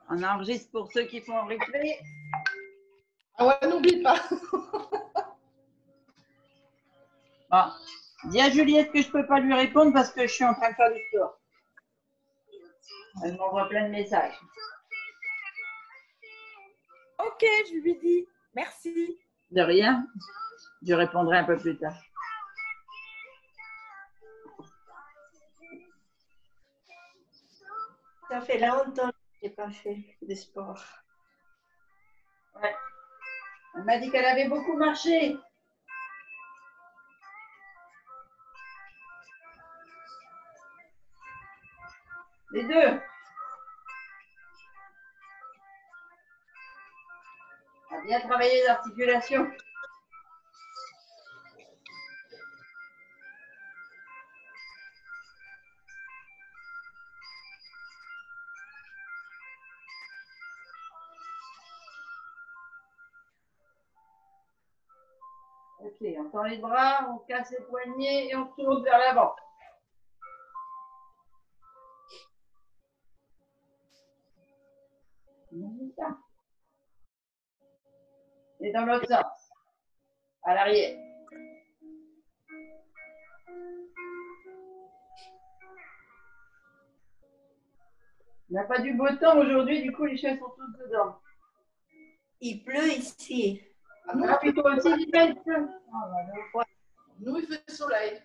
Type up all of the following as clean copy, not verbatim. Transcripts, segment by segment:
On enregistre pour ceux qui font un replay. Ah ouais, n'oublie pas. Bon. Dis à Juliette que je ne peux pas lui répondre parce que je suis en train de faire du sport. Elle m'envoie plein de messages. Ok, je lui dis. Merci. De rien. Je répondrai un peu plus tard. Ça fait longtemps que je n'ai pas fait de sport. Ouais. Elle m'a dit qu'elle avait beaucoup marché. Les deux. On a bien travaillé les articulations. Ok, on tend les bras, on casse les poignets et on tourne vers l'avant. Et dans l'autre sens, à l'arrière. On n'a pas du beau temps aujourd'hui, du coup les chaises sont toutes dedans. Il pleut ici. Ah, puis toi aussi, Lynette. Nous, il fait soleil.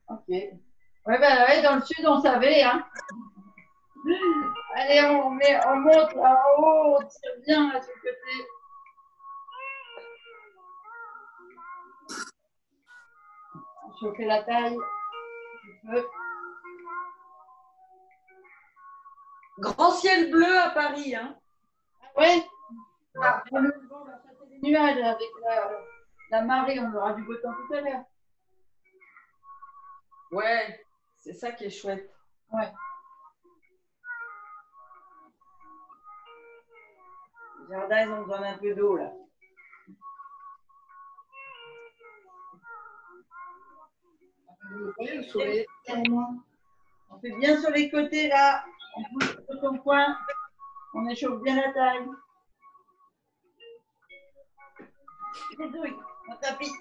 Ok. Ouais, ben, ouais, dans le sud, on savait. Hein. Allez, on monte là en haut, on tire bien là sur le côté. On chauffe la taille. Un peu. Grand ciel bleu à Paris. Hein. Ouais. Ah, ça c'est des nuages avec la marée, on aura du beau temps tout à l'heure. Ouais, c'est ça qui est chouette. Ouais. Les jardins, ils ont besoin d'un peu d'eau là. Le soleil. On fait bien sur les côtés là. On pousse sur son coin. On échauffe bien la taille. Les douilles, on tapis.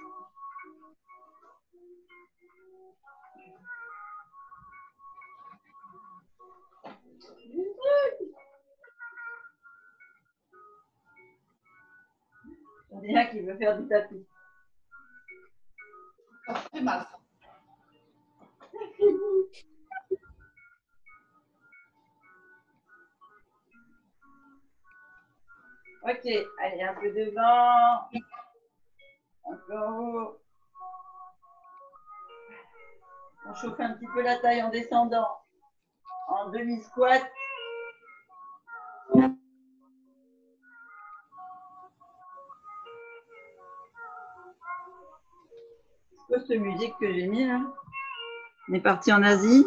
J'en ai un qui veut faire du tapis. Ça fait mal. Ok, allez, un peu devant. Un peu en haut. On chauffe un petit peu la taille en descendant. En demi-squat. C'est quoi cette musique que j'ai mis là? On est parti en Asie.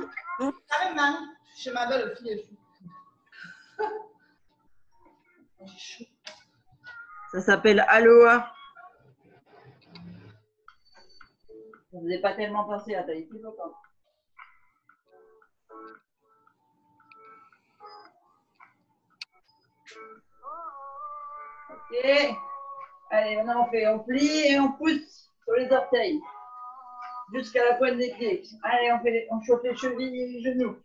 Carrément, chez ma belle fille. Ça s'appelle Aloha. Je ne vous ai pas tellement pensé à Tahiti longtemps. Ok. Allez, maintenant on plie et on pousse sur les orteils jusqu'à la pointe des pieds. Allez, on chauffe les chevilles et les genoux.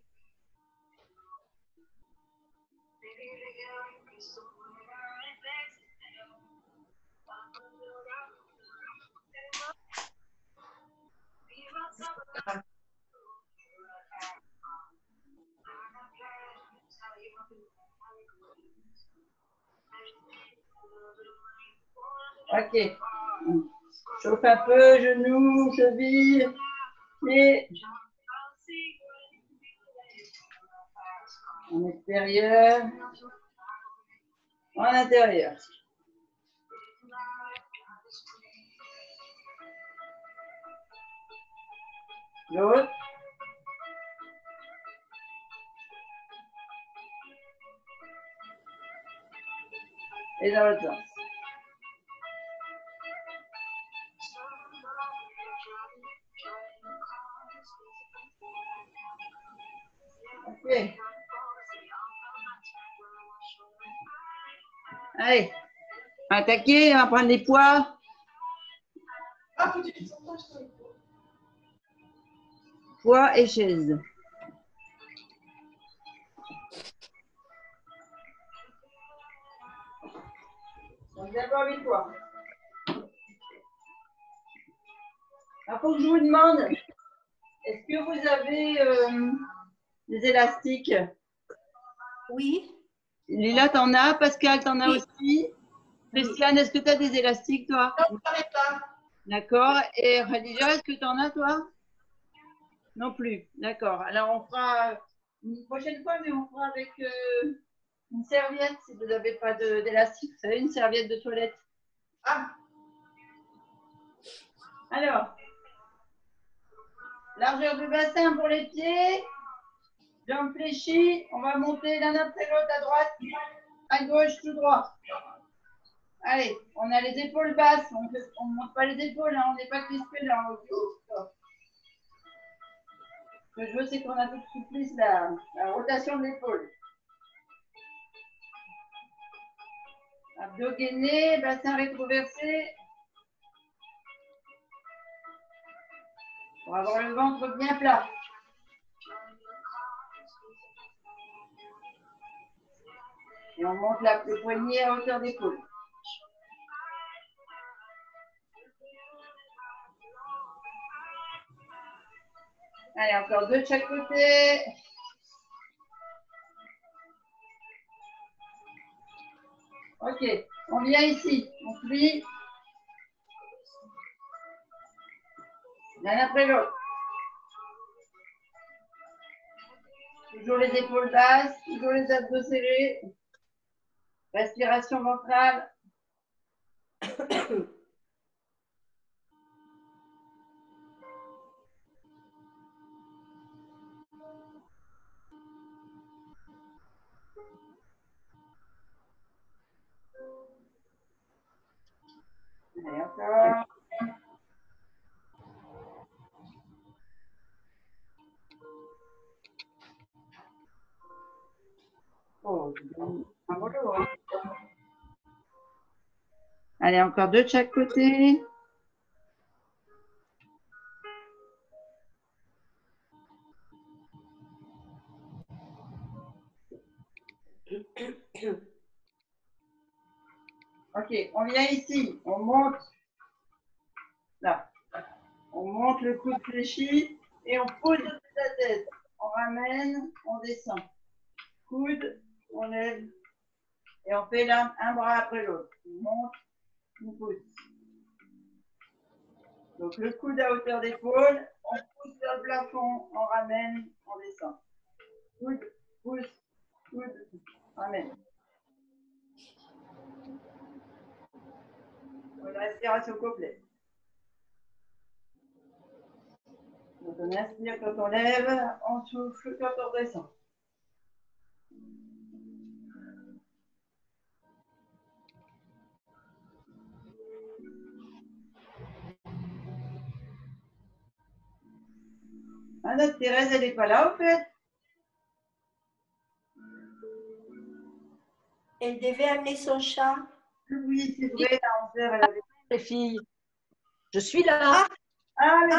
Ok. Chauffe un peu, genoux, chevilles, pieds. En extérieur. En intérieur. L'autre. Et dans l'autre sens. Ok. Allez, attaquer, on va prendre les poids. Ah, petit pourcentage. Poids et chaise. Donc d'abord les poids. Alors, faut que je vous demande, est-ce que vous avez des élastiques? Oui. Lila, t'en as? Pascal, t'en as Oui. aussi? Christiane, est-ce que tu as des élastiques, toi? Non, j'en ai pas. D'accord. Et Khadija, est-ce que tu en as, toi? Non plus. D'accord. Alors, on fera une prochaine fois, mais on fera avec une serviette si vous n'avez pas d'élastique. Vous savez, une serviette de toilette. Ah, Alors, largeur du bassin pour les pieds. Jambes fléchies. On va monter l'un après l'autre à droite, à gauche, tout droit. Allez, on a les épaules basses. On ne monte pas les épaules, hein, on n'est pas crispé là. Ce que je veux, c'est qu'on a tout souplisse la rotation de l'épaule. Abdos gainés, bassin rétroversé. Pour avoir le ventre bien plat. Et on monte le poignet à hauteur d'épaule. Allez, encore deux de chaque côté. Ok, on vient ici. On plie. L'un après l'autre. Toujours les épaules basses, toujours les abdos serrés. Respiration ventrale. Allez, encore. Oh, un boulot, hein. Allez, encore deux de chaque côté. Ok, on vient ici. On monte. Là. On monte le coude fléchi et on pose au-dessus de la tête. On ramène, on descend. Coude, on lève et on fait là un bras après l'autre. On monte, on pousse. Donc le coude à hauteur d'épaule, on pousse vers le plafond, on ramène, on descend. Coude, pousse, coude, ramène. Une respiration complète. Donc on inspire quand on lève, on souffle quand on descend. Ah, notre Thérèse, elle n'est pas là, au fait. Elle devait amener son chat. Oui, c'est vrai, à 11h, elle avait... Les filles, je suis là. Ah, mais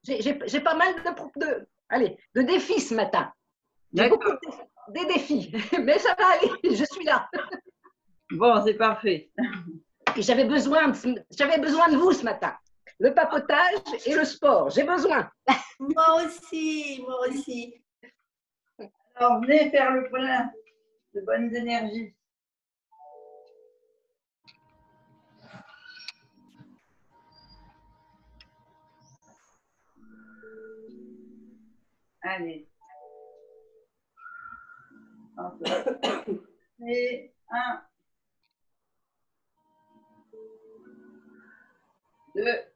c'est là. J'ai pas mal de défis ce matin. J'ai D'accord. beaucoup des défis, mais ça va aller, je suis là. Bon, c'est parfait. Et j'avais besoin de vous ce matin. Le papotage et le sport, j'ai besoin. Moi aussi, moi aussi. Alors, venez faire le plein de bonnes énergies. Allez. Encore. Et 1, 2.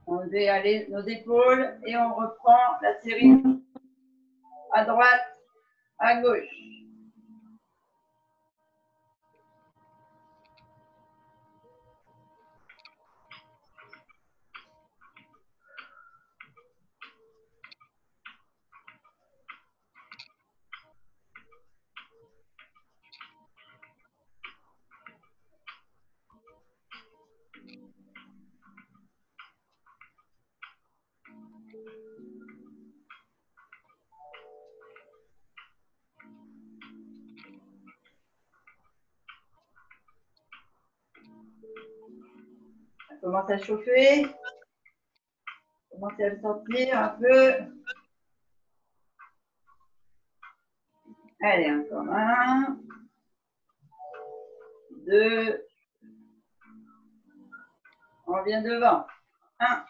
On lève aller nos épaules et on reprend la série à droite, à gauche. commence à chauffer. Commencez à le sentir un peu. Allez, encore un. 2. On revient devant. 1.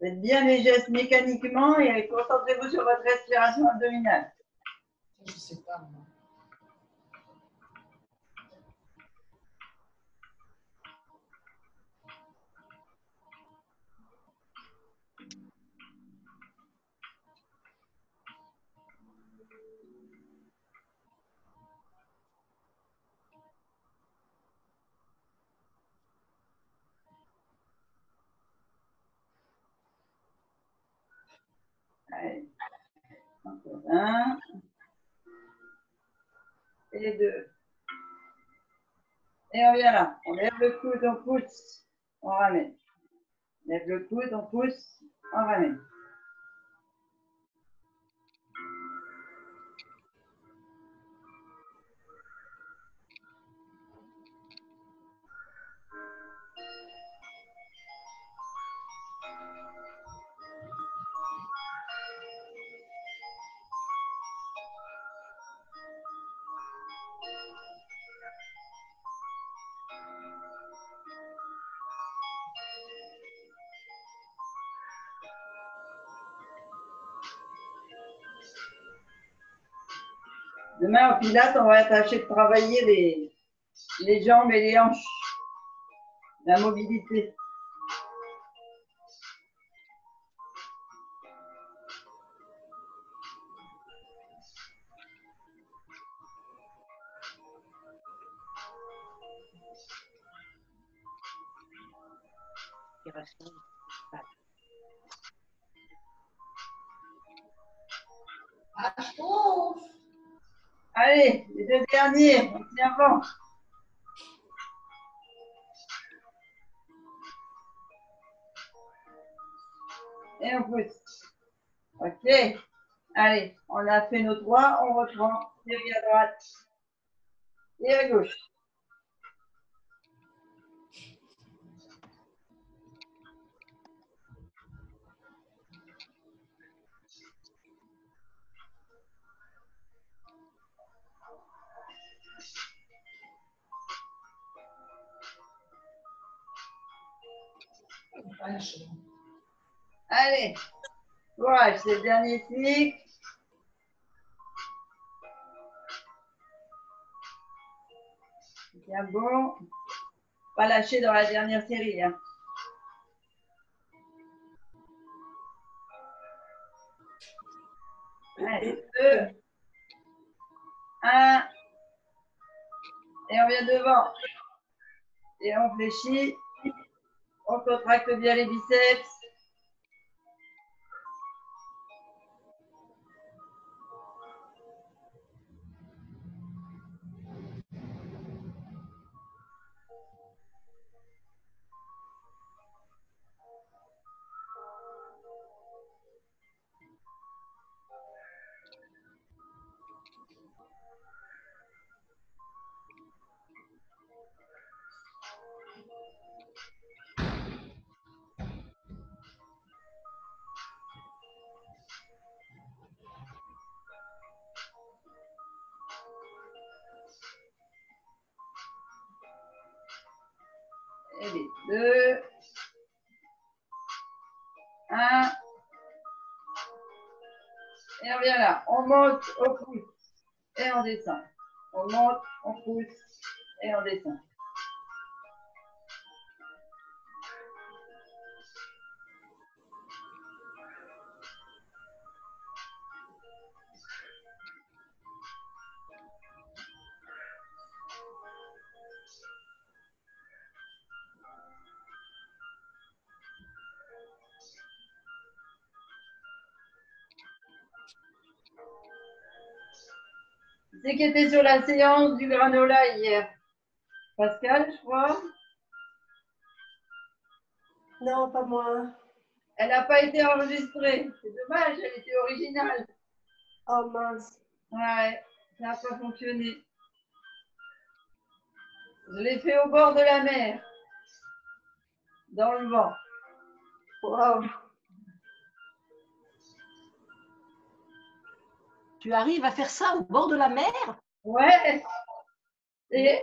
Faites bien les gestes mécaniquement et concentrez-vous sur votre respiration abdominale. Je ne sais pas, moi. Allez. Encore 1. Et 2. Et on vient là. On lève le coude, on pousse, on ramène. On lève le coude, on pousse, on ramène. Demain, au pilates, on va tâcher de travailler les jambes et les hanches. La mobilité. Ah, chauffe. Allez, les 2 derniers, on tient bon. Et on pousse. Ok. Allez, on a fait nos 3, on reprend. Et à droite. Et à gauche. Ah, chaud. Allez, courage, c'est le dernier cycle. Bien bon. Pas lâcher dans la dernière série. Hein. Allez, 2, 1. Et on vient devant. Et on fléchit. On contracte bien les biceps. Allez, 2, 1. Et on vient là. On monte, on pousse et on descend. On monte, on pousse et on descend. C'est qui était sur la séance du granola hier? Pascal, je crois. Non, pas moi. Elle n'a pas été enregistrée. C'est dommage, elle était originale. Oh mince. Ouais, ça n'a pas fonctionné. Je l'ai fait au bord de la mer, dans le vent. Wow. Tu arrives à faire ça au bord de la mer? Ouais. Et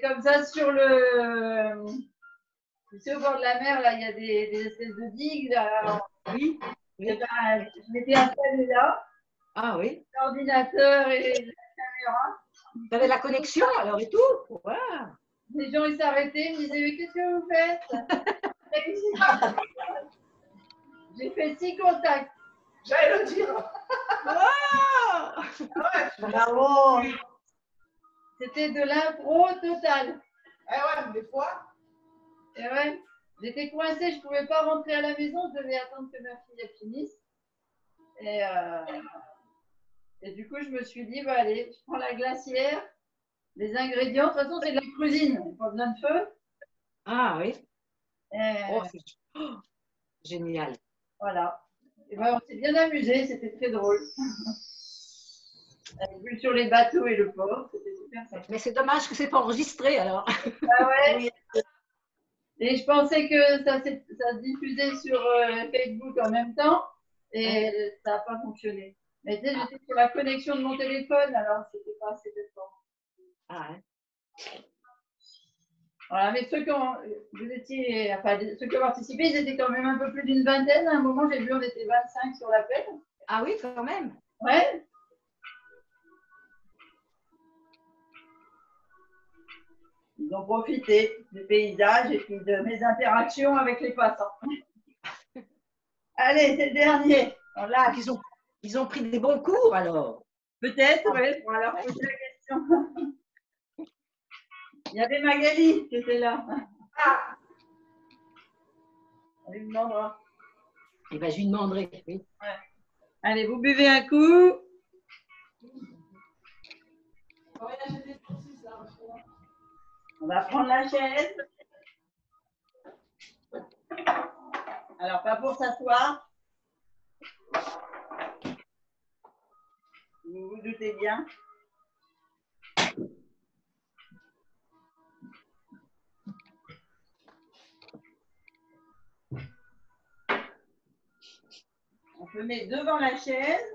comme ça, sur le. Tu sais, au bord de la mer, là, il y a des espèces de digues. Là. Oui. Et ben, je m'étais installée là, Ah oui. l'ordinateur et la caméra. Tu avais la connexion alors et tout? Wow. Les gens, ils s'arrêtaient, ils me disaient, mais qu'est-ce que vous faites? J'ai fait 6 contacts. J'allais le dire. Bravo. C'était de l'impro total. Eh ouais, des fois. Et ouais, j'étais coincée, je ne pouvais pas rentrer à la maison, je devais attendre que ma fille elle finisse. Et du coup, je me suis dit, bah allez, je prends la glacière, les ingrédients. De toute façon, c'est de la cuisine, pas besoin de feu. Ah oui. Et Oh, génial. voilà. Et ben, on s'est bien amusé, c'était très drôle. Vu sur les bateaux et le port, c'était super sympa. Mais c'est dommage que c'est pas enregistré alors. Ah ouais. Et je pensais que ça se diffusait sur Facebook en même temps et ça n'a pas fonctionné. Mais tu sais, j'étais sur la connexion de mon téléphone, alors c'était pas assez de temps. Ah, hein. Voilà, mais ceux qui ont, ceux qui ont participé, ils étaient quand même un peu plus d'une vingtaine. À un moment, j'ai vu, on était 25 sur l'appel. Ah oui, quand même. Ouais. Ils ont profité du paysage et puis de mes interactions avec les passants. Allez, c'est le dernier. On lâche. Ils ont pris des bons cours alors. Peut-être, oui, pour leur poser la question. Il y avait Magali qui était là. Ah, On lui demandera. Eh bien, je lui demanderai. Oui. Ouais. Allez, vous buvez un coup. On va prendre la chaise. Alors, pas pour s'asseoir. Vous vous doutez bien. On se met devant la chaise.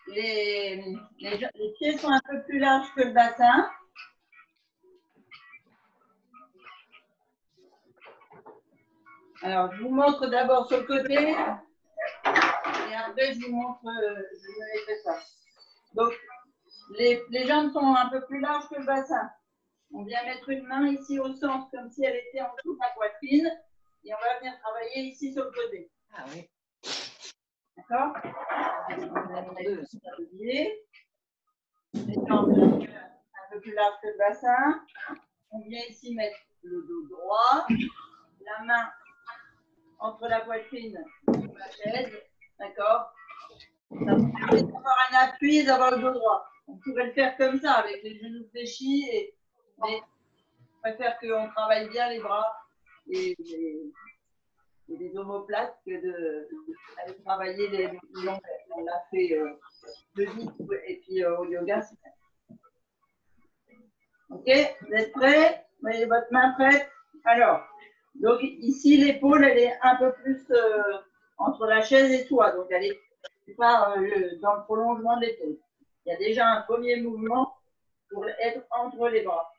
Les pieds sont un peu plus larges que le bassin. Alors, je vous montre d'abord sur le côté. Et après, je vous montre, je me mettrai ça. Donc, les jambes sont un peu plus larges que le bassin. On vient mettre une main ici au centre, comme si elle était en dessous de la poitrine. Et on va venir travailler ici sur le côté. Ah oui. D'accord? On va mettre le pied. Les jambes un peu plus larges que le bassin. On vient ici mettre le dos droit. La main entre la poitrine et la chaise. D'accord? Ça vous permet d'avoir un appui et d'avoir le dos droit. On pourrait le faire comme ça, avec les genoux fléchis. Mais je préfère qu'on travaille bien les bras et les omoplates que d'aller travailler les longs. On l'a fait jeudi et puis au yoga. Ok, vous êtes prêts? Vous avez votre main prête? Alors, donc ici l'épaule elle est un peu plus entre la chaise et toi, donc elle est pas dans le prolongement de l'épaule. Il y a déjà un premier mouvement pour être entre les bras.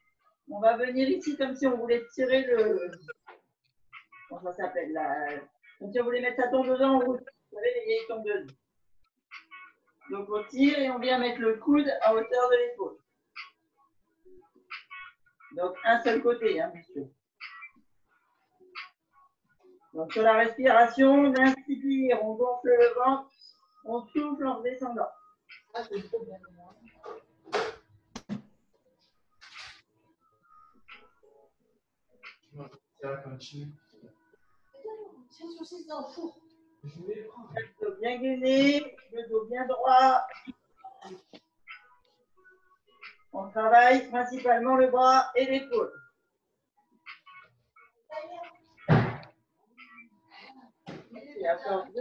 On va venir ici comme si on voulait tirer le. Comment ça s'appelle? Comme si on voulait mettre sa tondeuse en route. Vous savez, les vieilles tondeuses. Donc on tire et on vient mettre le coude à hauteur de l'épaule. Donc un seul côté, hein, monsieur. Donc sur la respiration, on inspire, on gonfle le ventre, on souffle en redescendant. ah, c'est trop bien. Ça va continuer. C'est une saucisse dans le four. Je voulais prendre. Le dos bien gainé, le dos bien droit. On travaille principalement le bras et l'épaule. Allez, encore 2,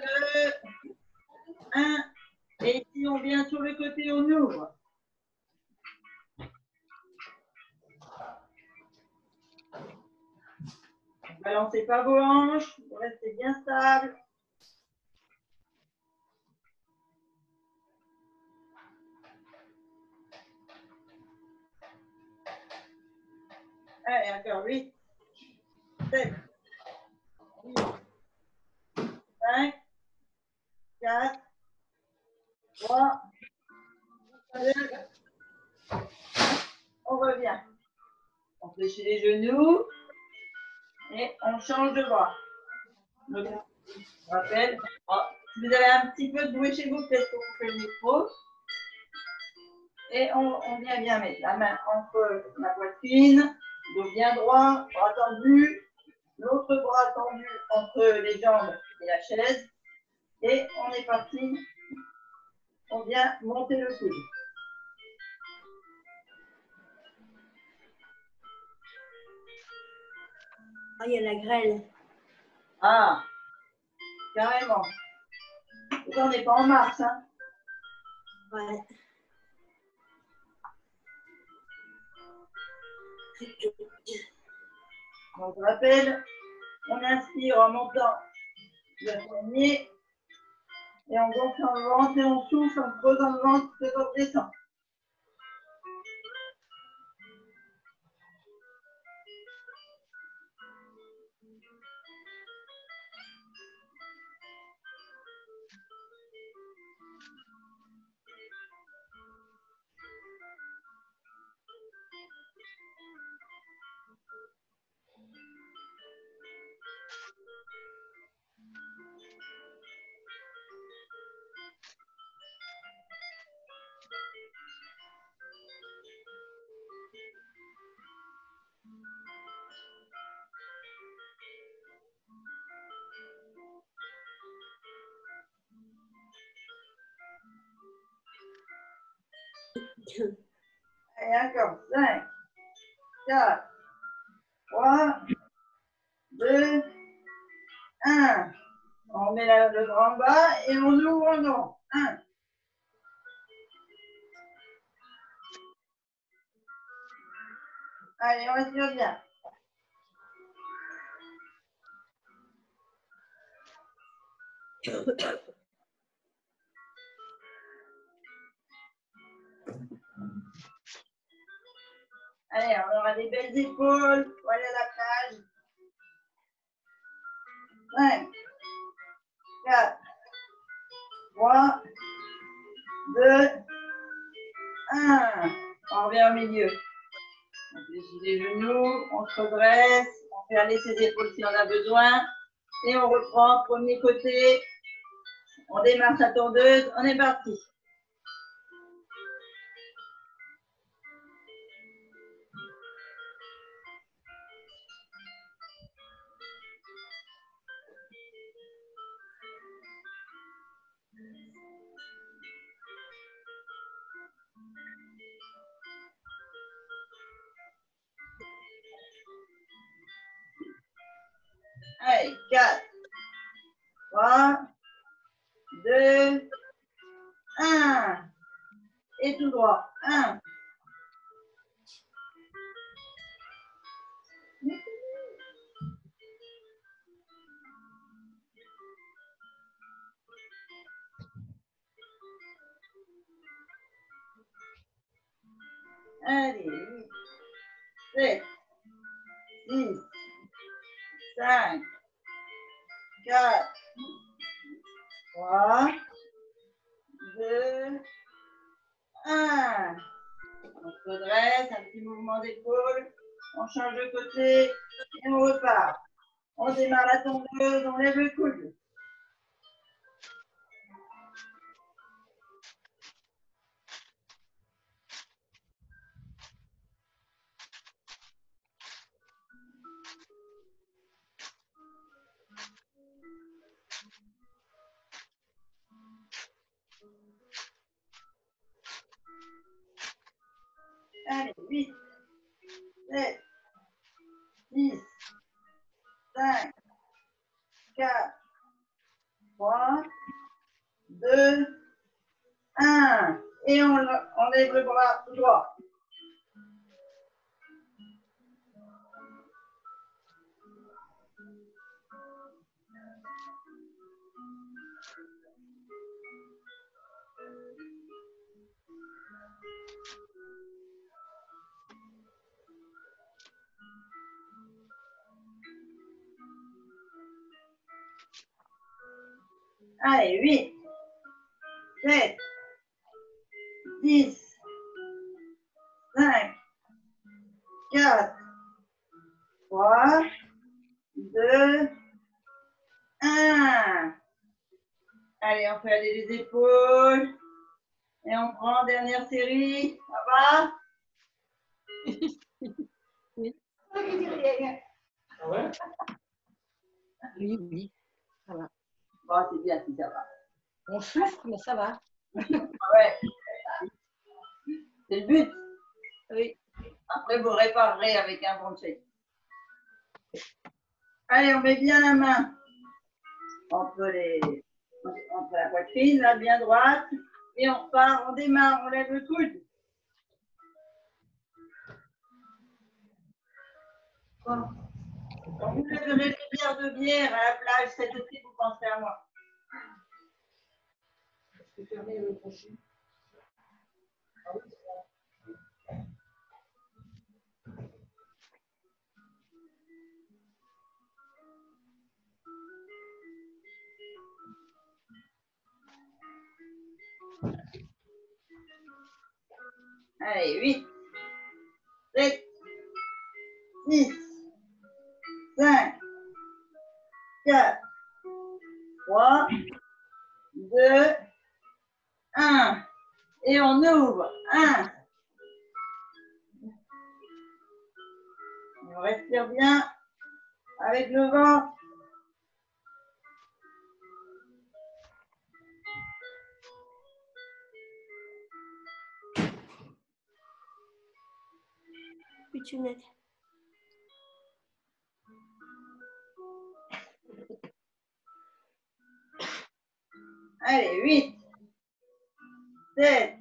1. Et ici, on vient sur le côté, on ouvre. Ne balancez pas vos hanches, vous restez bien stable. Allez, encore 8, 7, 8, 5, 4, 3, 2, on revient. On fléchit les genoux et on change de bras. Donc, je rappelle, si vous avez un petit peu de bruit chez vous, peut-être qu'on vous fait le micro. Et on vient bien mettre la main entre la poitrine, dos bien droit, bras tendu, l'autre bras tendu entre les jambes et la chaise. Et on est parti. On vient monter le coude. Ah, il y a la grêle. Ah, carrément. Et on n'est pas en mars, hein. Ouais. Donc, je rappelle, on inspire en montant le poignet et on gonfle le ventre et on souffle en creusant le ventre que on descend. Et encore 5, 4, 3, 2, 1. On met le bras en bas et on ouvre en grand. 1. Allez, on respire bien. Allez, on aura des belles épaules. Voilà la plage. 5, 4, 3, 2, 1. On revient au milieu. On fléchit les genoux, on se redresse, on fait aller ses épaules si on a besoin. Et on reprend, premier côté. On démarre sa tondeuse, on est parti. Allez, 4, 3, 2, 1. Et tout droit. 1. Allez, 8, 7, 6, 5, 4, 3, 2, 1. On se redresse, un petit mouvement d'épaule. On change de côté et on repart. On démarre la tondeuse, on lève le coude. Allez, 8, 7, 6, 5, 4, 1. Et on lève le bras droit. Allez, 8, 7, 10, 5, 4, 3, 2, 1. Allez, on fait aller les épaules. Et on prend dernière série. Ça va? Ah ouais? Oui, oui, ça va. Bon, c'est bien si ça va. On souffre, mais ça va. Ouais. C'est le but. Oui. Après, vous réparerez avec un bon check. Allez, on met bien la main entre la poitrine, là, bien droite. Et on repart, on démarre, on lève le coude. Quand vous lèverez les bières de bière à la plage cet été, vous penserez à moi. Je peux fermer le crochet. Allez, 8, 7, 6, 5, 4, 3, 2, 1. Et on ouvre. 1. Et on respire bien avec le ventre. Plus de lunettes. Allez, 8, 7,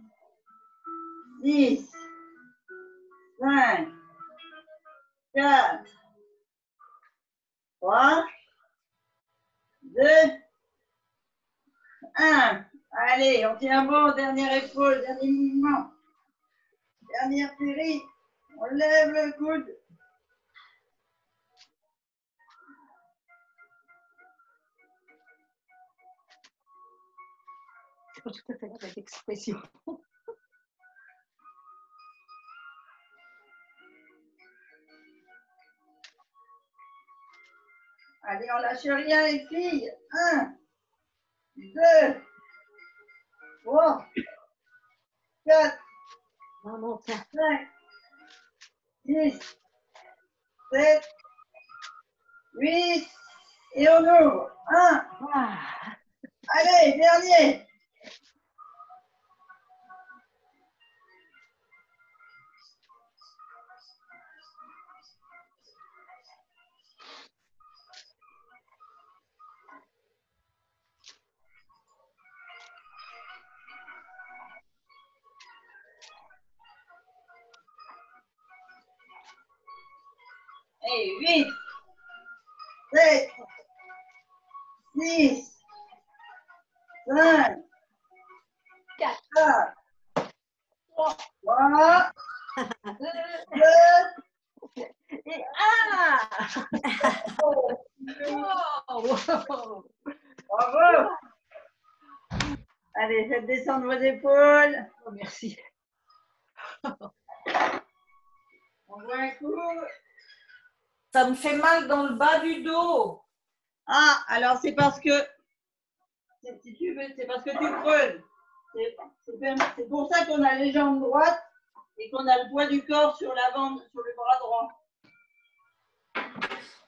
6, 5, 4, 3, 2, 1. Allez, on tient bon, dernière épaule, dernier mouvement. Dernière série. On lève le coude. C'est pas tout à fait la même expression. Allez, on lâche rien les filles. 1, 2, 3, 4, Non, non, tiens. 5, 6, 7, 8. Et on ouvre. 1. Ah. Allez, dernier. Et 8, 7, 6, 5, 4, 3, 2, Et ah. oh, Wow. bravo. Allez, faites descendre vos épaules. Oh, merci. On voit un coup. Ça me fait mal dans le bas du dos. Ah, alors c'est parce que, si tu veux, c'est parce que tu creuses. C'est pour ça qu'on a les jambes droites et qu'on a le poids du corps sur l'avant, sur le bras droit.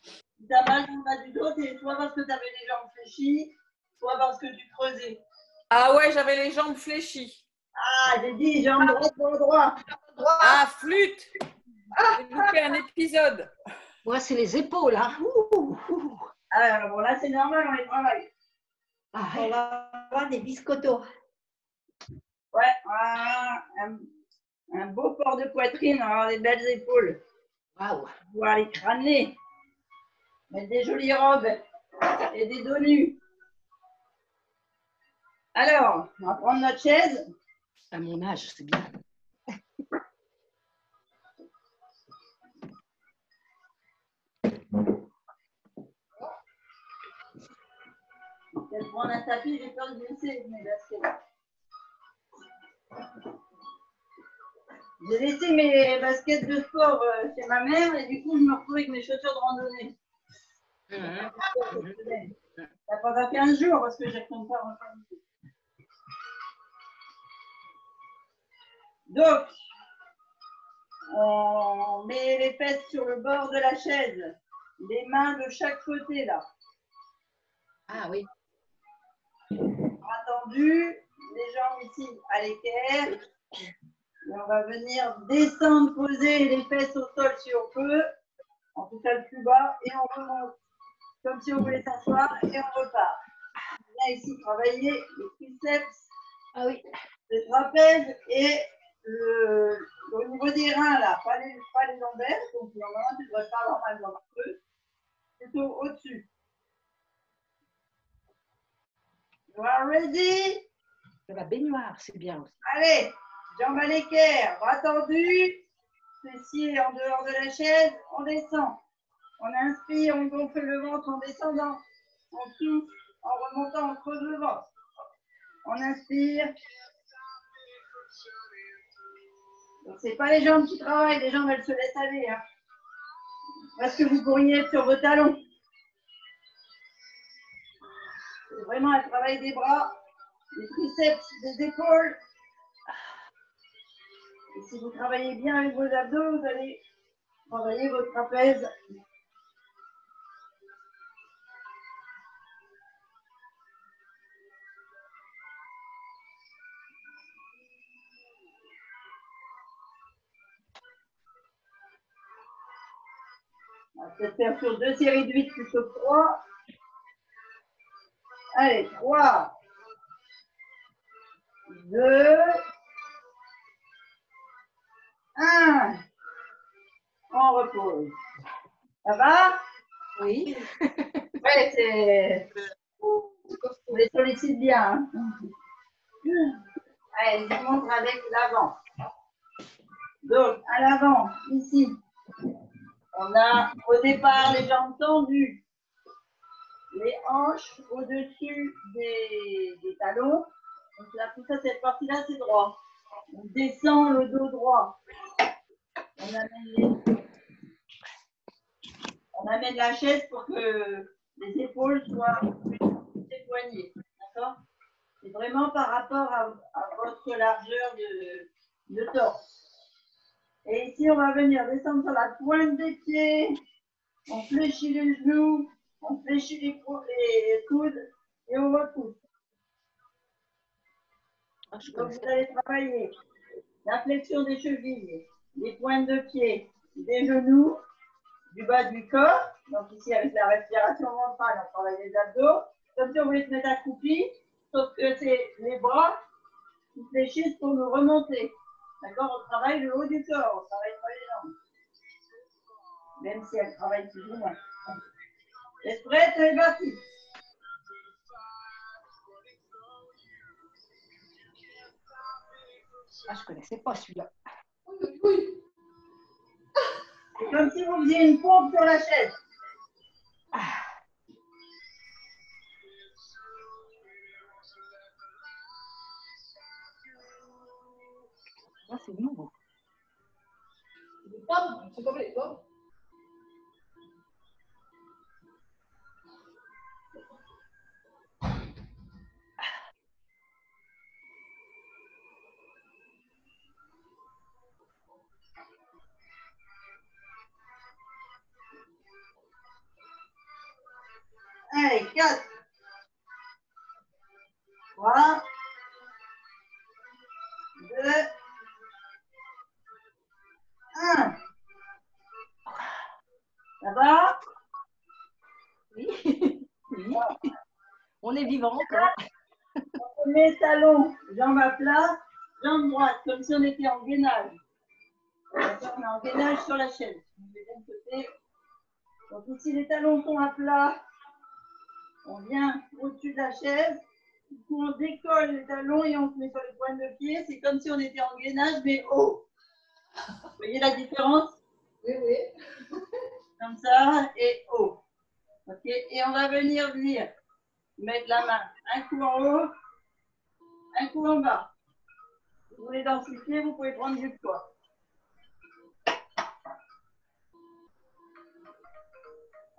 Si tu as mal dans le bas du dos, c'est soit parce que tu avais les jambes fléchies, soit parce que tu creusais. Ah ouais, j'avais les jambes fléchies. Ah, j'ai dit jambes droite, bras droit. Ah, flûte. J'ai loupé un épisode. Moi, c'est les épaules. Hein. Alors, bon, là, c'est normal, on les travaille. Ah, On va avoir des biscottos. Ouais, voilà, un beau port de poitrine, on va avoir des belles épaules. Waouh. Pouvoir les crâner. Mettre des jolies robes et des dos nus. Alors, on va prendre notre chaise. À mon âge, c'est bien. Je vais prendre un tapis, j'ai peur de blesser mes baskets. J'ai laissé mes baskets de sport chez ma mère et du coup, je me retrouve avec mes chaussures de randonnée. Ça pendant 15 jours parce que je ne retourne pas en famille. Donc, on met les fesses sur le bord de la chaise, les mains de chaque côté là. Ah oui. Bras tendus, les jambes ici à l'équerre. Et on va venir descendre, poser les fesses au sol si on peut, en tout cas le plus bas, et on remonte comme si on voulait s'asseoir et on repart. On vient ici travailler les triceps, Ah oui. le trapèze et au niveau des reins là, pas les lombaires, donc normalement tu ne devrais pas avoir mal dans le creux, plutôt au-dessus. You are ready? La baignoire, c'est bien aussi. Allez, jambes à l'équerre, bras tendus, fessiers en dehors de la chaise, on descend. On inspire, on gonfle le ventre en descendant. On souffle, en remontant, on creuse le ventre. On inspire. Donc, c'est pas les jambes qui travaillent, les jambes, elles se laissent aller. Hein. Parce que vous pourriez être sur vos talons. C'est vraiment un travail des bras, des triceps, des épaules. Et si vous travaillez bien avec vos abdos, vous allez travailler votre trapèze. On va peut-être faire sur 2 séries de 8 plutôt que 3. Allez, 3, 2, 1. On repose. Ça va? Oui. Ouais, c'est. On les sollicite bien. Hein. Allez, je montre avec l'avant. Donc, à l'avant, ici, on a au départ les jambes tendues, les hanches au-dessus des talons. Donc là, tout ça, cette partie-là, c'est droit. On descend le dos droit. On amène la chaise pour que les épaules soient éloignées. D'accord? C'est vraiment par rapport à votre largeur de torse. Et ici, on va venir descendre sur la pointe des pieds. On fléchit les genoux. On fléchit les coudes. Et on repousse. Donc, vous allez travailler la flexion des chevilles, les pointes de pied, des genoux, du bas du corps. Donc ici, avec la respiration ventrale, on travaille les abdos. Comme si on voulait se mettre accroupi, sauf que c'est les bras qui fléchissent pour nous remonter. D'accord? On travaille le haut du corps, on travaille pas les jambes. Même si elles travaillent plus ou moins. Êtes prête? C'est parti. Ah, je connaissais pas celui-là. C'est comme si vous faisiez une pompe sur la chaise. Ah. Là, c'est nouveau. C'est comme les pommes. Allez, 4. 3. 2. 1. Ça va? Oui. Oui. On est vivant encore. On met talons, jambes à plat. jambe droite, comme si on était en gainage. On est en gainage sur la chaise. Côté. Donc ici, les talons sont à plat. On vient au-dessus de la chaise. Du coup, on décolle les talons et on se met sur les pointes de pied. C'est comme si on était en gainage, mais haut. Vous voyez la différence? Oui, oui. Comme ça et haut. Ok. Et on va venir mettre la main un coup en haut, un coup en bas. Si vous voulez densifier, vous pouvez prendre du poids.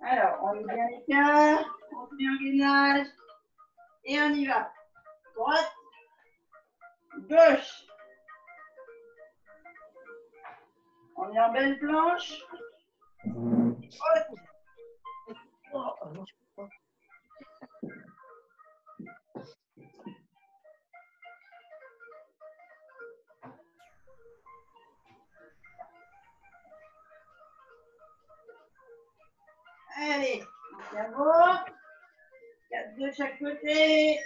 Alors, on est bien écart, on fait un gainage et on y va. Droite, gauche. On est en belle planche. Haute. Allez, on tient bon. 4 de chaque côté.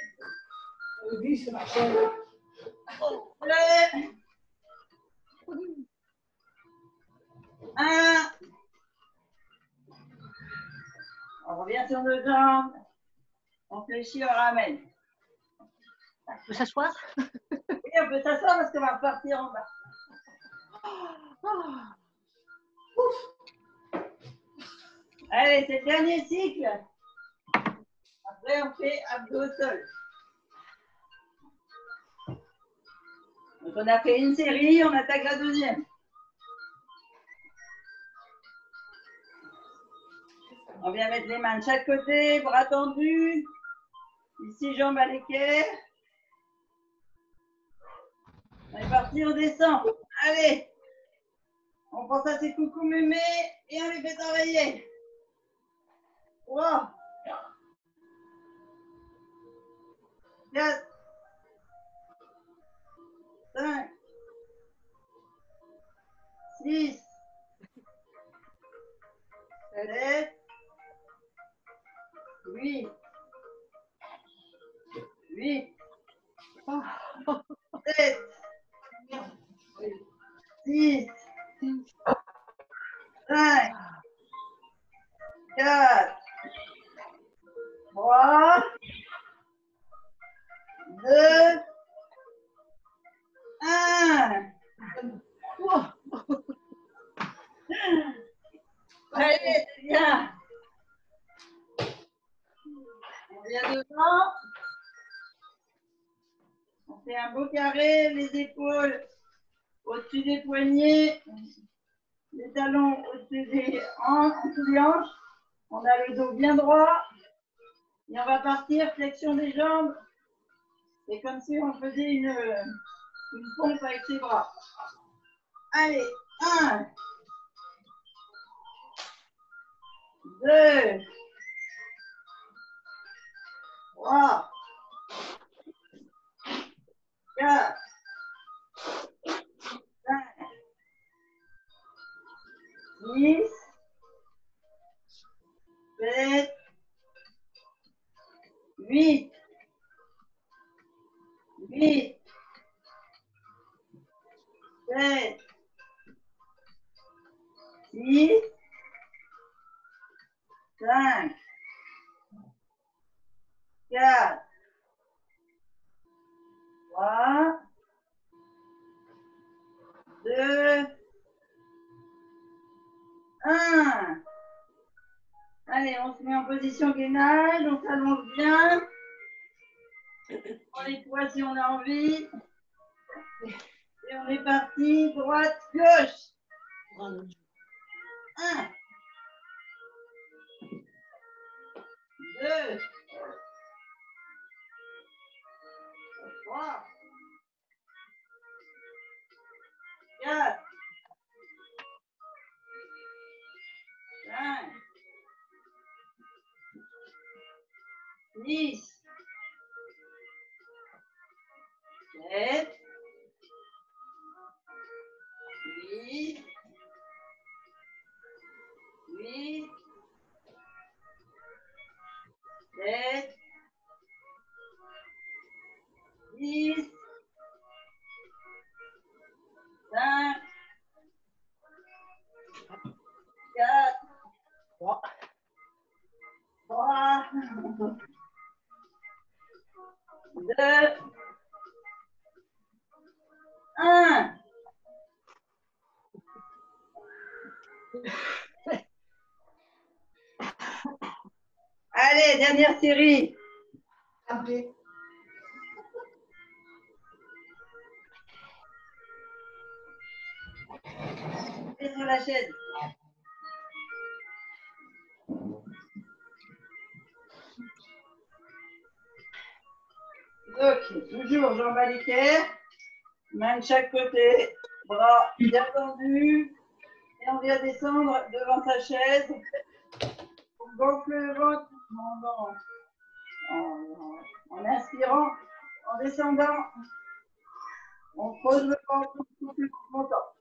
Prêt. 1. On revient sur nos jambes. On fléchit, on ramène. On peut s'asseoir? Oui, on peut s'asseoir parce qu'on va partir en bas. Allez, c'est le dernier cycle. Après, on fait abdos au sol. Donc, on a fait une série, on attaque la deuxième. On vient mettre les mains de chaque côté, bras tendus. Ici, jambes à l'équerre. On est parti, on descend. Allez. On pense à ces coucous mémés et on les fait travailler. 3, 4, 5, 6, 7, 8, 7, 6, 5, 4, 3, 2, 1. Allez, c'est bien. On vient devant. On fait un beau carré, les épaules au-dessus des poignets, les talons au-dessus des hanches. On a le dos bien droit. Et on va partir, flexion des jambes. C'est comme si on faisait une pompe avec ses bras. Allez, 1, 2, 3, 4, 5, 6, 7, 8, 7, 6, 5, 4, 3, 2, 1. Allez, on se met en position gainage, on s'allonge bien. On prend les poids si on a envie. Et on est parti, droite, gauche. 1, 2, 3, 4, 5, 6, 7, 8, 7, 10, 1. Allez, dernière série. Appelez. Et sur la chaise. Donc, toujours jambes à l'équerre, main de chaque côté, bras bien tendus, et on vient descendre devant sa chaise. On gonfle le ventre en inspirant, en descendant, on pose le ventre tout plus longtemps.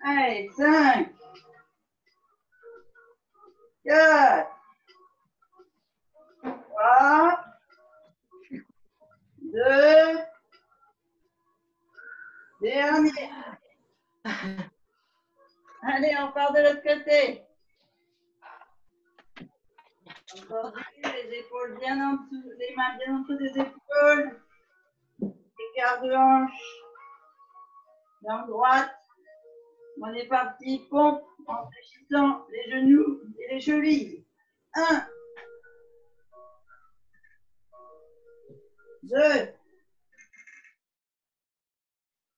Allez, 5, 4, 3, 2, dernier. Allez, on part de l'autre côté. Encore les épaules bien en dessous, les mains bien en dessous des épaules. Écart de hanche. Jambe droite. On est parti, pompe en fléchissant les genoux et les chevilles. 1, 2,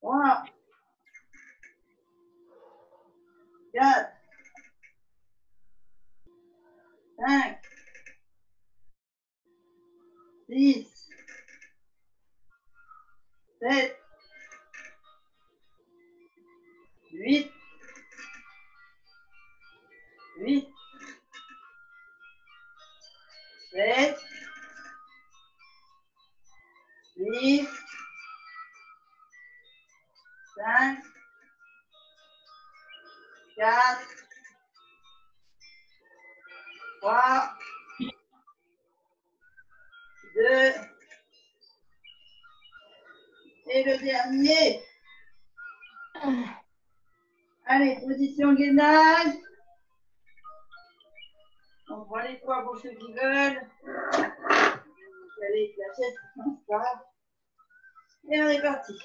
3, 4, 5, 6, 7, 8, 7, 6, 5, 4, 3, 2, et le dernier. Allez, position gainage. On prend les poids pour ceux qui veulent. Allez, la chaise s'installe. Et on est parti.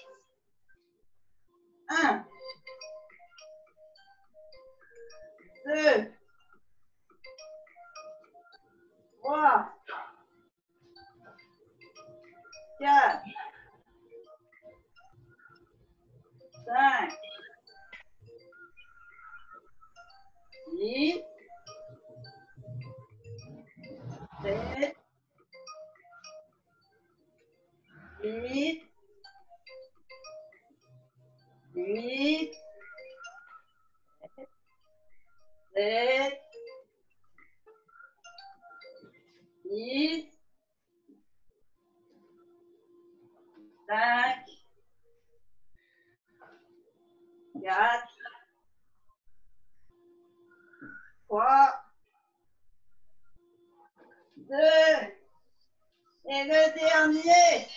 1, 2, 3, 4, 5, 6, 7, 8, 8, 7, 6, 5, 4, 3, 2, et le dernier.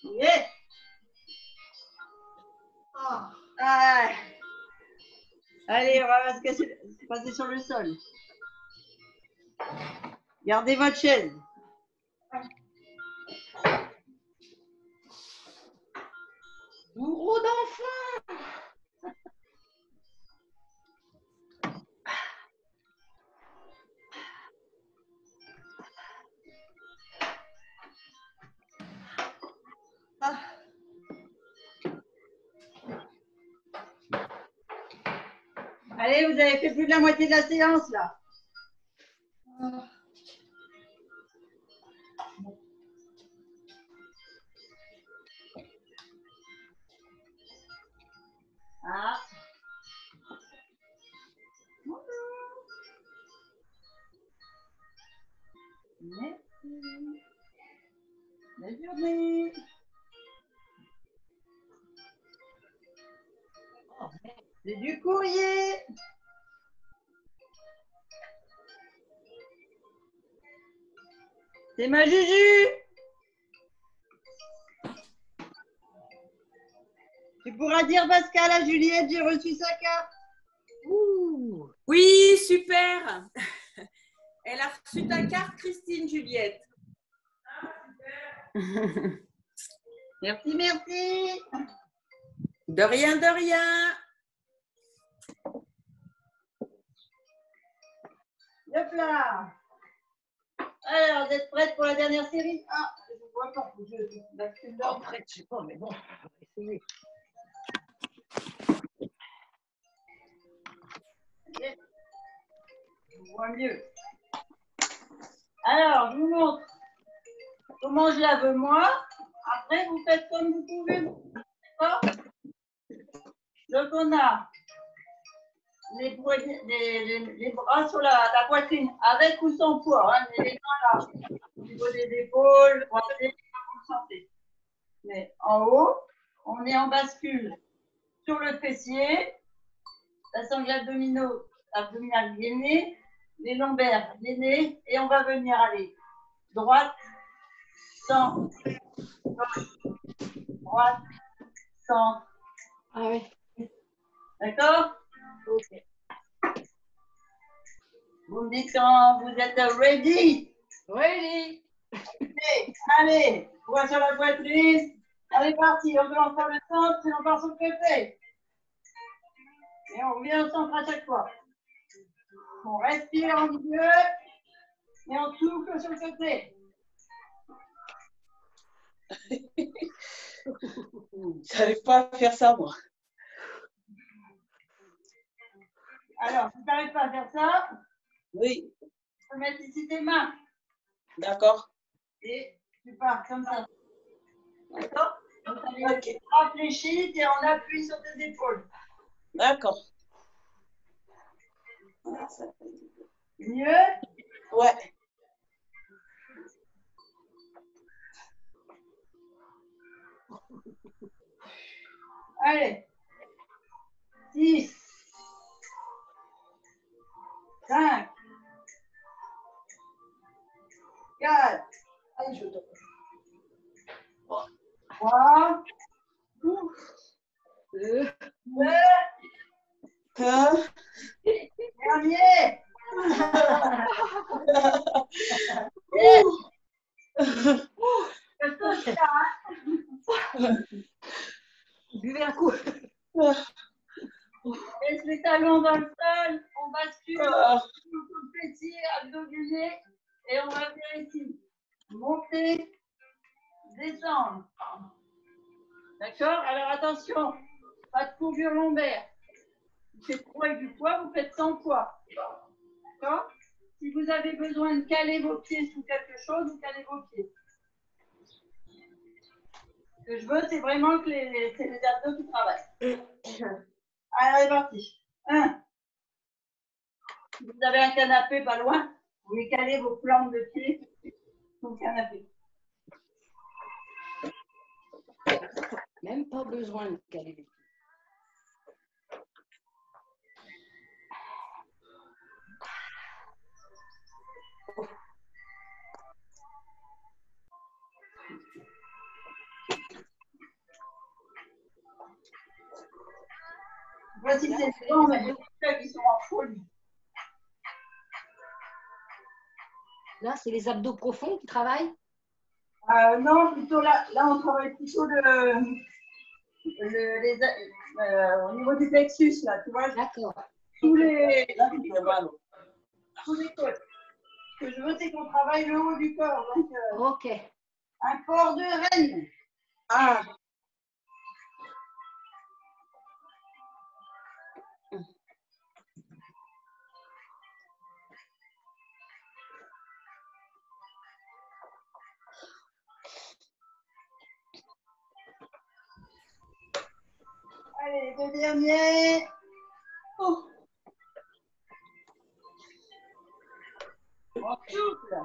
Yes. Ah. Allez, on va se passer sur le sol. Gardez votre chaise. Bourreau d'enfant. Allez, vous avez fait plus de la moitié de la séance là. Ah. Bonjour. Merci. Bonne journée. Oh, merde. C'est du courrier. C'est ma Juju. Tu pourras dire Pascal à Juliette, j'ai reçu sa carte. Ouh. Oui, super. Elle a reçu ta carte, Christine, Juliette. Merci, merci. De rien, de rien. Hop là. Alors, vous êtes prête pour la dernière série? Ah, je ne vois pas. Je bascule Oh, là. prête, je sais pas, mais bon, on va essayer. Je vois mieux. Alors, je vous montre comment je la veux moi. Après, vous faites comme vous pouvez. D'accord? Donc, on a les bras sur la poitrine, avec ou sans poids. Hein, mais les bras là, au niveau des épaules, croisés, comme vous le sentez. Mais en haut, on est en bascule sur le fessier, la sangle abdominale gainée, les lombaires gainés, et on va venir aller droite, centre, gauche, droite, centre. Ah oui. D'accord? Ok. Vous me dites quand vous êtes ready. Ready. Allez, poids sur la poitrine. Allez, parti. On commence par le centre, puis on part sur le côté. Et on revient au centre à chaque fois. On respire en milieu et on souffle sur le côté. J'arrive pas à faire ça, moi. Alors, si tu n'arrives pas à faire ça, Oui, tu peux mettre ici tes mains d'accord. et tu pars comme ça. D'accord? Donc, tu as les Ok, bras fléchis et on appuie sur tes épaules. d'accord. Mieux? Ouais, Allez. 6, 5, 4, 3, Euh, 2, hein? dernier. Je te tiens. Buvez un coup. Laisse les talons dans le sol. On bascule. Ah, Tout le fessier, abdos gainés. Et on va venir ici. Monter, descendre. D'accord? Alors attention. Pas de courbure lombaire. Si c'est trop avec du poids, vous faites sans poids. D'accord? Si vous avez besoin de caler vos pieds sous quelque chose, vous calez vos pieds. Ce que je veux, c'est vraiment que c'est les abdos qui travaillent. Allez, c'est parti. 1. Si vous avez un canapé pas loin, vous les calez vos plantes de pied sur le canapé. Même pas besoin de caler les pieds. Voici ces jambes, mais les muscles qui sont en folie. Là, c'est les abdos profonds qui travaillent. Non, plutôt là, on travaille plutôt au niveau du plexus, là, tu vois, D'accord. tous les là, tu fais mal. côtes. Ce que je veux, c'est qu'on travaille le haut du corps. Donc, Ok. un corps de reine. Ah, Allez, le dernier. Oh. On souffle.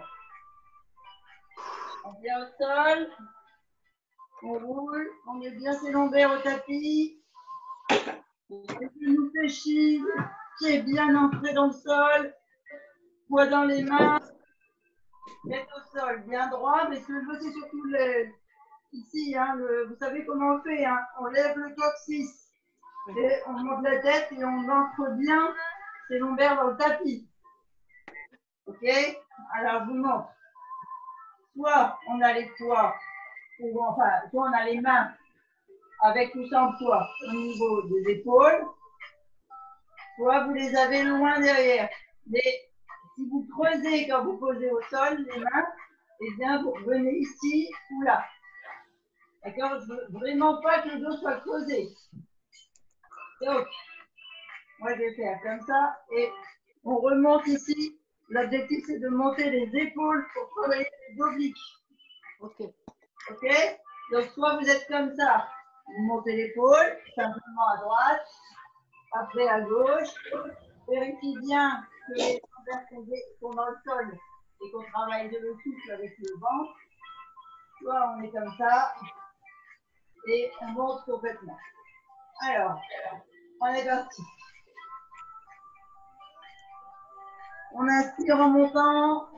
On vient au sol. On roule. On met bien ses lombaires au tapis. Les genoux fléchis. Pieds bien entrés dans le sol. Poids dans les mains. Tête au sol, bien droit. Mais ce que je veux, c'est surtout ici. Hein, vous savez comment on fait. Hein, on lève le coccyx. Et on monte la tête et on entre bien ses lombaires dans le tapis. Ok? Alors, je vous montre. Soit on a les poids, ou enfin, soit on a les mains avec ou sans poids au niveau des épaules, soit vous les avez loin derrière. Mais si vous creusez quand vous posez au sol les mains, eh bien, vous revenez ici ou là. D'accord? Je veux vraiment pas que le dos soit creusé. Donc, moi, je vais faire comme ça et on remonte ici. L'objectif, c'est de monter les épaules pour travailler les obliques. Ok. Ok? Donc, soit vous êtes comme ça, vous montez l'épaule, simplement à droite, après à gauche. Vérifiez bien que les lombaires sont dans le sol et qu'on travaille de le souffle avec le ventre. Soit on est comme ça et on monte complètement. Alors, on est parti. On inspire en montant,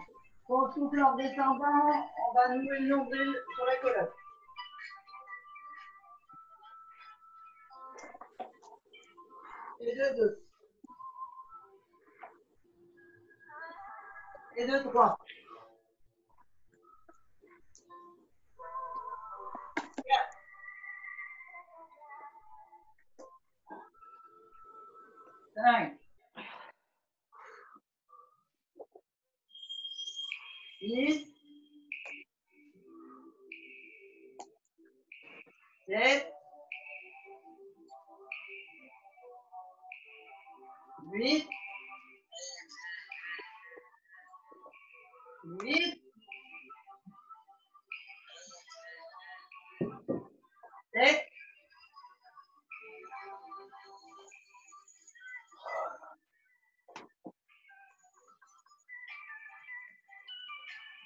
on souffle en descendant, on va nouer le nombril sur la colonne. Et de deux. Et de trois. 5, 6, 7, 8, 7,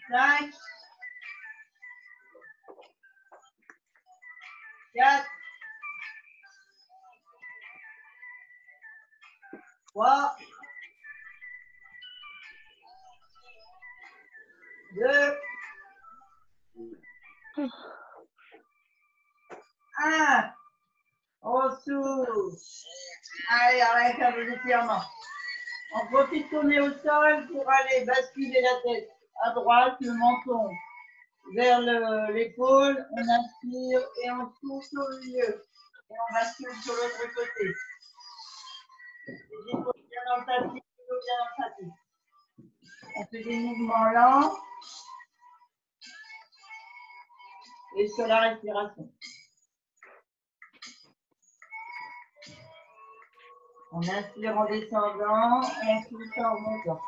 5, 4, 3, 2, 1. On souffle. Allez, arrête un peu d'étirement. On profite qu'on est au sol pour aller basculer la tête à droite, le menton vers l'épaule. On inspire et on souffle au milieu. Et on bascule sur l'autre côté. Les épaules bien dans le tapis, les dos bien dans le tapis. On fait des mouvements lents. Et sur la respiration. On inspire en descendant et on souffle en montant.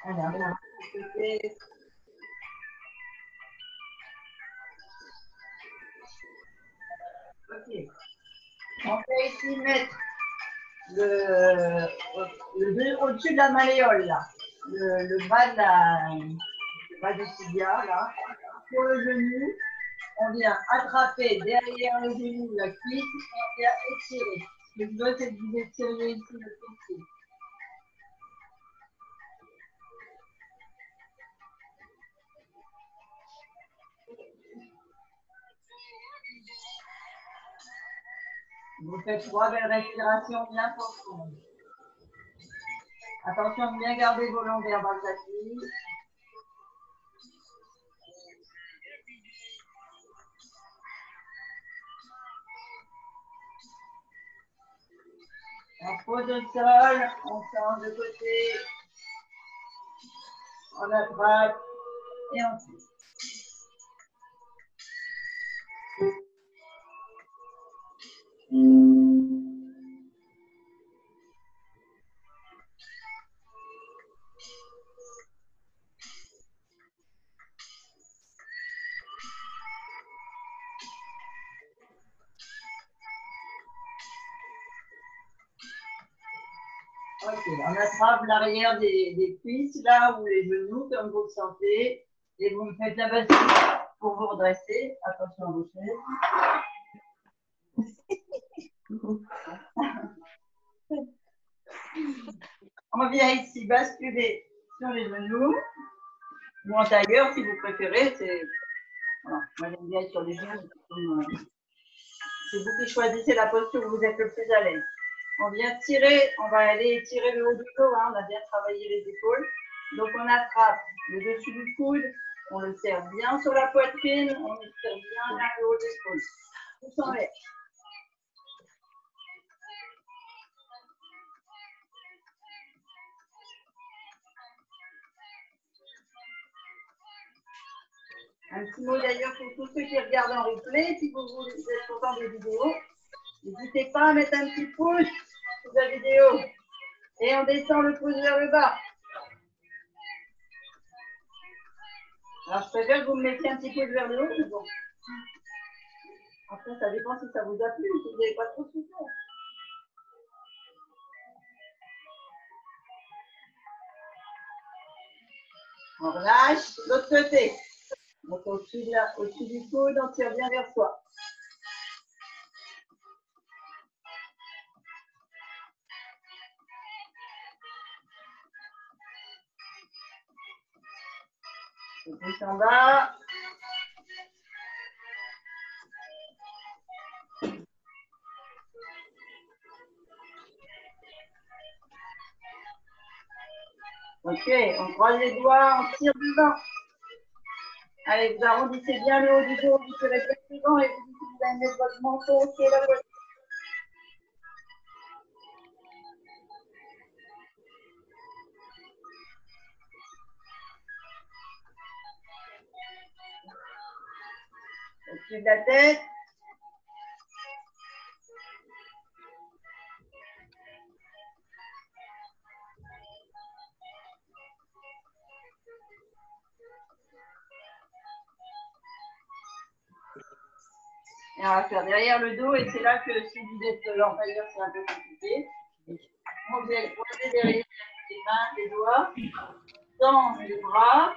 Alors, là, ok. On peut ici mettre au-dessus de la malléole, là. Le bas du tibia, là. Sur le genou, on vient attraper derrière le genou la cuisse et on vient étirer. Le but, c'est que vous étirez ici le fessier. Vous faites 3 belles respirations bien profondes. Attention de bien garder vos lombaires dans le tapis. On pose au sol, on change de côté, on attrape et on tire. Ok, on attrape l'arrière des cuisses, là, ou les genoux, comme vous le sentez. Et vous me faites la bascule pour vous redresser. Attention à vos chaises. On vient ici basculer sur les genoux. Ou en tailleur, si vous préférez. Voilà. Moi, j'aime bien être sur les genoux. C'est vous qui choisissez la posture où vous êtes le plus à l'aise. On vient tirer, on va aller tirer le haut du dos, hein, on a bien travaillé les épaules. Donc on attrape le dessus du coude, on le serre bien sur la poitrine, on étire bien vers le haut des épaules. Tous en l'air. Un petit mot d'ailleurs pour tous ceux qui regardent en replay, si vous voulez être content des vidéos, n'hésitez pas à mettre un petit pouce sur la vidéo. Et on descend le pouce vers le bas. Alors, je préfère que vous me mettiez un petit pouce vers le haut, mais bon. Après, ça dépend si ça vous a plu ou si vous n'avez pas trop souffert. On relâche l'autre côté. Donc, au-dessus du coude, on tire bien vers soi. On pousse en bas. Ok, on croise les doigts, on tire devant. Allez, vous arrondissez bien le haut du dos, vous tirez bien devant et vous allez mettre votre menton qui est la poitrine. Au-dessus de la tête. Et on va faire derrière le dos et c'est là que si vous êtes en tailleur, c'est un peu compliqué. On vient pointer derrière les mains, les doigts, dans les bras.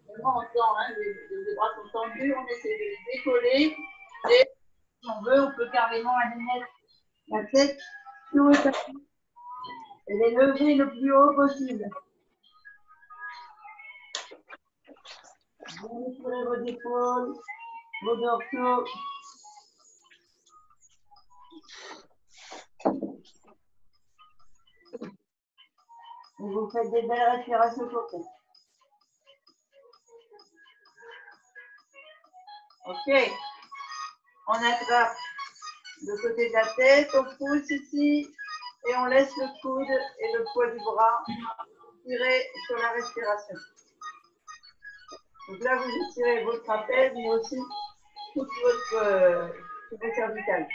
Vraiment, on tend, hein, les bras sont tendus, on essaie de les décoller. Et si on veut, on peut carrément aller mettre la tête sur le tapis et les lever le plus haut possible. Vous ouvrez vos épaules, vos dorsaux. Et vous faites des belles respirations courtes. Ok. On attrape le côté de la tête, on pousse ici et on laisse le coude et le poids du bras tirer sur la respiration. Donc là, vous étirez votre trapèze, mais aussi toute votre cervicale.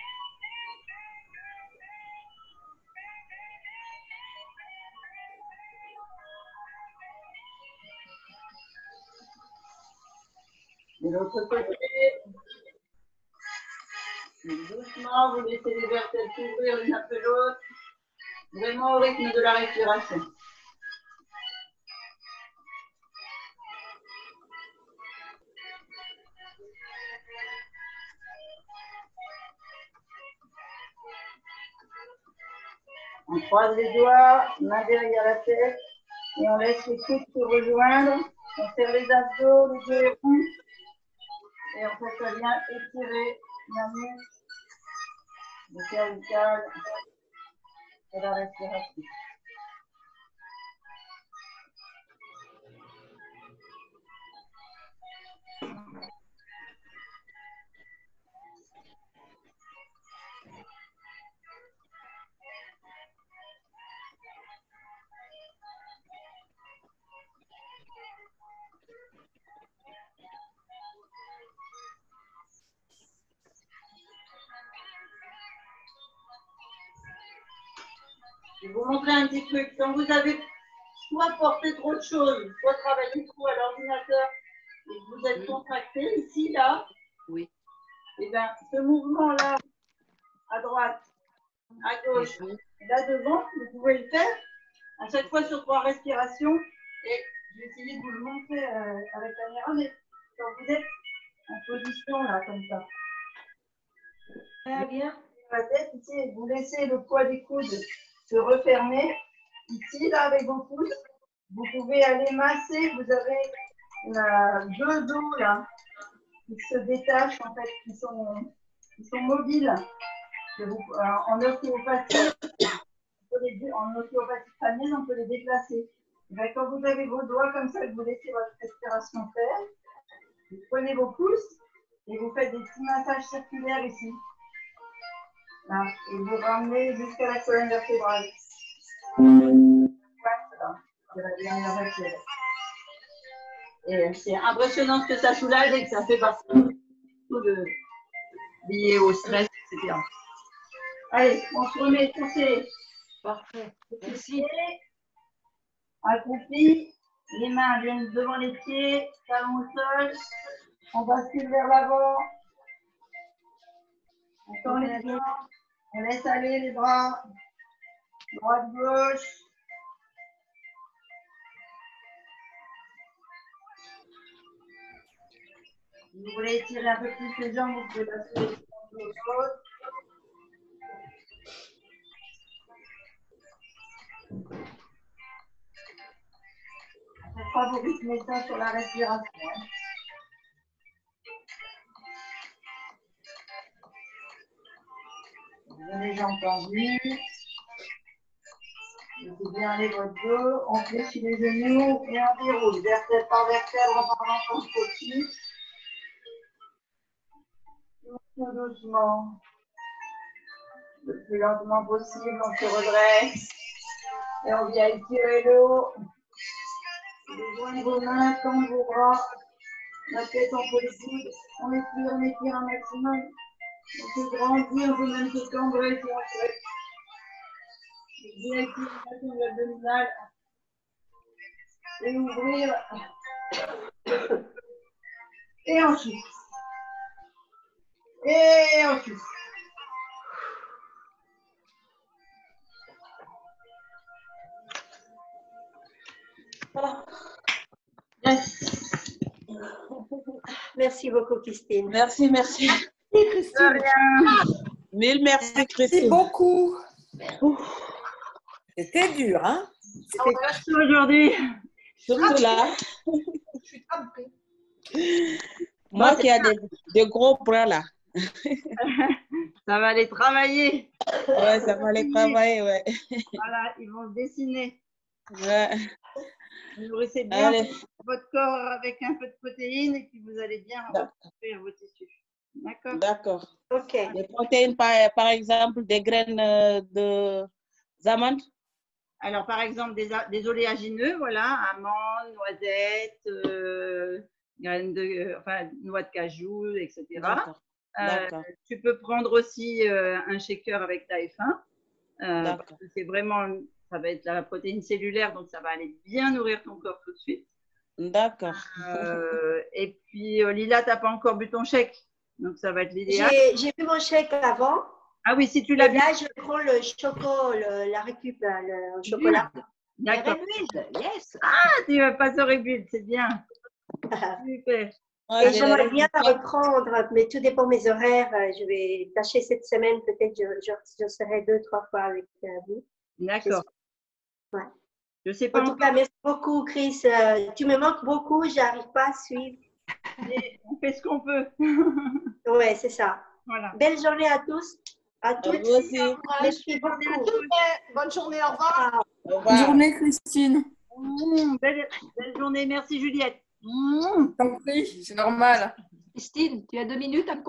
De l'autre côté, doucement, vous laissez les vertèbres s'ouvrir l'une après l'autre, vraiment au rythme de la respiration. On croise les doigts, main derrière la tête, et on laisse les coudes se rejoindre. On serre les abdos, les deux et ronds. Et en fait, ça vient étirer la nuque, le cervical et la respiration. Je vais vous montrer un petit truc. Quand vous avez soit porté trop de choses, soit travaillé trop à l'ordinateur et que vous êtes contracté ici, là, Oui. et bien ce mouvement-là, à droite, à gauche, et là devant, vous pouvez le faire À chaque fois sur 3 respirations. Et je vais essayer de vous le montrer à la caméra, mais quand vous êtes en position là, comme ça. Très bien. La tête, ici, vous laissez le poids des coudes se refermer. Ici, là, avec vos pouces, vous pouvez aller masser. Vous avez deux dos là qui se détachent en fait, qui sont mobiles. En ostéopathie, en ostéopathie crânienne, on peut les déplacer. Et quand vous avez vos doigts comme ça, que vous laissez votre respiration faire, vous prenez vos pouces et vous faites des petits massages circulaires ici. Là, et vous ramenez jusqu'à la colonne vertébrale. Voilà, c'est la dernière vertèbre. Et c'est impressionnant ce que ça soulage et que ça fait partie de lié au stress, etc. Allez, on se remet sur ces Parfait. Merci. accroupis. Les mains viennent devant les pieds, talons au sol. On bascule vers l'avant. On tend les jambes. On laisse aller les bras. Droite, gauche. Si vous voulez étirer un peu plus les jambes, vous pouvez basculer les jambes de l'autre. À chaque fois, vous rythmez ça sur la respiration. Vous avez les jambes tendues. Laissez bien aller votre dos. On fléchit les genoux et on déroule vertèbre par vertèbre en parlant comme au-dessus. Tout doucement. Le plus lentement possible, on se redresse. Et on vient étirer le haut. Joignez vos mains, tendez vos bras. La tête entre les coudes. On étire un maximum. On peut grandir, on peut même se cambrer si on souhaite. Bien étirer l'abdominal. Et ouvrir. Et on souffle. Et on souffle. Yes. Merci beaucoup, Christine. Merci, merci. De rien. Mille merci, Merci Christine. beaucoup. C'était dur, hein? Merci aujourd'hui. Surtout là. Moi qui ai des gros bras là. Ça va aller travailler. Ouais, ça va aller travailler, ouais. Voilà, ils vont se dessiner. Ouais. Vous nourrissez bien Allez. votre corps avec un peu de protéines et puis vous allez bien reconstruire vos tissus. D'accord? D'accord. Ok. Les protéines, par exemple, des graines d'amandes. Alors, par exemple, des oléagineux, voilà, amandes, noisettes, graines enfin, noix de cajou, etc. D'accord. D'accord. Tu peux prendre aussi un shaker avec ta F1. Parce que c'est vraiment, ça va être la protéine cellulaire, donc ça va aller bien nourrir ton corps tout de suite. D'accord. Et puis, Lila, tu n'as pas encore bu ton shake, donc ça va être l'idéal. J'ai vu mon chèque avant. Ah oui, si tu l'as Et bu. là, je prends le la récup, le chocolat. D'accord. Yes. Ah, tu vas pas se rebuild, c'est bien. Super. Et j'aimerais bien reprendre, mais tout dépend de mes horaires. Je vais tâcher cette semaine, peut-être je serai 2-3 fois avec vous. D'accord. Ouais. Je sais pas En tout encore. cas, merci beaucoup, Chris. Tu me manques beaucoup, je n'arrive pas à suivre. Mais on fait ce qu'on peut. Ouais, c'est ça. Voilà. Belle journée à tous. À À toutes. vous aussi. Merci beaucoup. Bonne journée, au revoir. Au Bonne revoir. journée, Christine. Belle journée. Merci, Juliette. T'en prie, c'est normal. Christine, tu as 2 minutes à me